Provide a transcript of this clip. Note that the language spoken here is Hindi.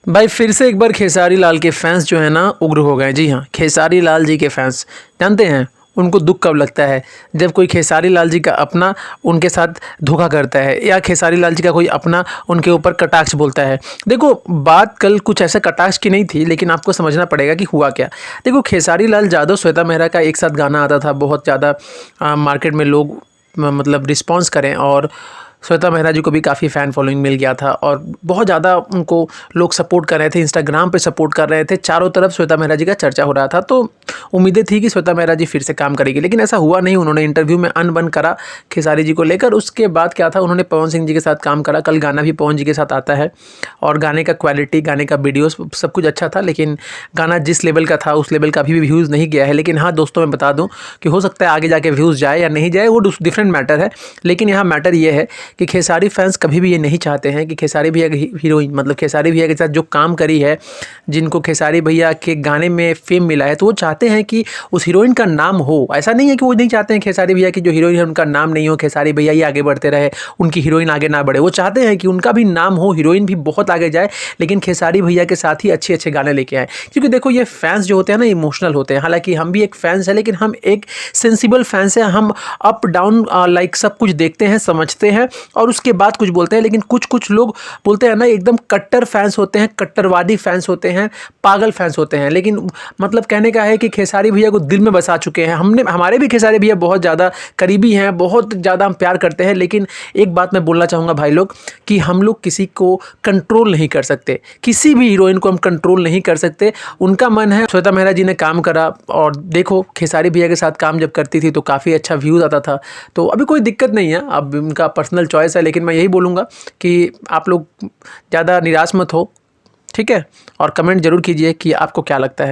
भाई फिर से एक बार खेसारी लाल के फैंस जो है ना उग्र हो गए। जी हाँ, खेसारी लाल जी के फैंस जानते हैं उनको दुख कब लगता है, जब कोई खेसारी लाल जी का अपना उनके साथ धोखा करता है या खेसारी लाल जी का कोई अपना उनके ऊपर कटाक्ष बोलता है। देखो बात कल कुछ ऐसा कटाक्ष की नहीं थी, लेकिन आपको समझना पड़ेगा कि हुआ क्या। देखो खेसारी लाल यादव श्वेता मेहरा का एक साथ गाना आता था, बहुत ज़्यादा मार्केट में लोग मतलब रिस्पॉन्स करें, और श्वेता मेहरा जी को भी काफ़ी फ़ैन फॉलोइंग मिल गया था और बहुत ज़्यादा उनको लोग सपोर्ट कर रहे थे, इंस्टाग्राम पे सपोर्ट कर रहे थे, चारों तरफ श्वेता मेहरा जी का चर्चा हो रहा था। तो उम्मीदें थी कि श्वेता मेहरा जी फिर से काम करेगी, लेकिन ऐसा हुआ नहीं। उन्होंने इंटरव्यू में अनबन करा खेसारी जी को लेकर। उसके बाद क्या था, उन्होंने पवन सिंह जी के साथ काम करा। कल गाना भी पवन जी के साथ आता है और गाने का क्वालिटी, गाने का वीडियो सब कुछ अच्छा था, लेकिन गाना जिस लेवल का था उस लेवल का अभी भी व्यूज़ नहीं गया है। लेकिन हाँ दोस्तों, मैं बता दूँ कि हो सकता है आगे जाके व्यूज़ जाए या नहीं जाए, वो डिफरेंट मैटर है। लेकिन यहाँ मैटर ये है कि खेसारी फैंस कभी भी ये नहीं चाहते हैं कि खेसारी भैया की हीरोइन, मतलब खेसारी भैया के साथ जो काम करी है, जिनको खेसारी भैया के गाने में फेम मिला है, तो वो चाहते हैं कि उस हीरोइन का नाम हो। ऐसा नहीं है कि वो नहीं चाहते हैं खेसारी भैया की जो हीरोइन है उनका नाम नहीं हो, खेसारी भैया ही आगे बढ़ते रहे, उनकी हीरोइन आगे ना बढ़े। वो चाहते हैं कि उनका भी नाम हो, हीरोइन भी बहुत आगे जाए, लेकिन खेसारी भैया के साथ ही अच्छे अच्छे गाने लेके आए। क्योंकि देखो ये फैंस जो होते हैं ना, इमोशनल होते हैं। हालांकि हम भी एक फैंस है, लेकिन हम एक सेंसिबल फैंस है। हम अप डाउन लाइक सब कुछ देखते हैं, समझते हैं और उसके बाद कुछ बोलते हैं। लेकिन कुछ कुछ लोग बोलते हैं ना, एकदम कट्टर फैंस होते हैं, कट्टरवादी फैंस होते हैं, पागल फैंस होते हैं। लेकिन मतलब कहने का है कि खेसारी भैया को दिल में बसा चुके हैं। हमारे भी खेसारी भैया बहुत ज़्यादा करीबी हैं, बहुत ज़्यादा हम प्यार करते हैं। लेकिन एक बात मैं बोलना चाहूँगा भाई लोग, कि हम लोग किसी को कंट्रोल नहीं कर सकते, किसी भी हीरोइन को हम कंट्रोल नहीं कर सकते। उनका मन है। श्वेता मेहरा जी ने काम करा और देखो खेसारी भैया के साथ काम जब करती थी तो काफ़ी अच्छा व्यूज़ आता था। तो अभी कोई दिक्कत नहीं है, अब उनका पर्सनल चॉइस है। लेकिन मैं यही बोलूँगा कि आप लोग ज़्यादा निराश मत हो, ठीक है? और कमेंट ज़रूर कीजिए कि आपको क्या लगता है।